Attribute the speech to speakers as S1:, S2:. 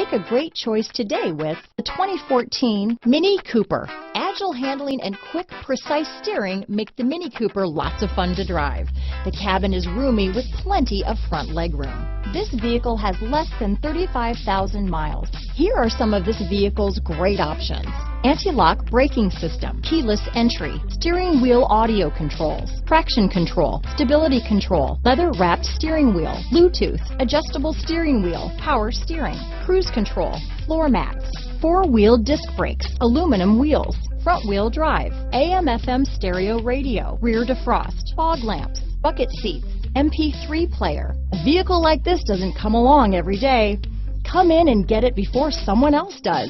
S1: Make a great choice today with the 2014 Mini Cooper. Agile handling and quick, precise steering make the Mini Cooper lots of fun to drive. The cabin is roomy with plenty of front legroom. This vehicle has less than 35,000 miles. Here are some of this vehicle's great options: anti-lock braking system, keyless entry, steering wheel audio controls, traction control, stability control, leather-wrapped steering wheel, Bluetooth, adjustable steering wheel, power steering, cruise control, floor mats, four-wheel disc brakes, aluminum wheels, front-wheel drive, AM/FM stereo radio, rear defrost, fog lamps, bucket seats, MP3 player. A vehicle like this doesn't come along every day. Come in and get it before someone else does.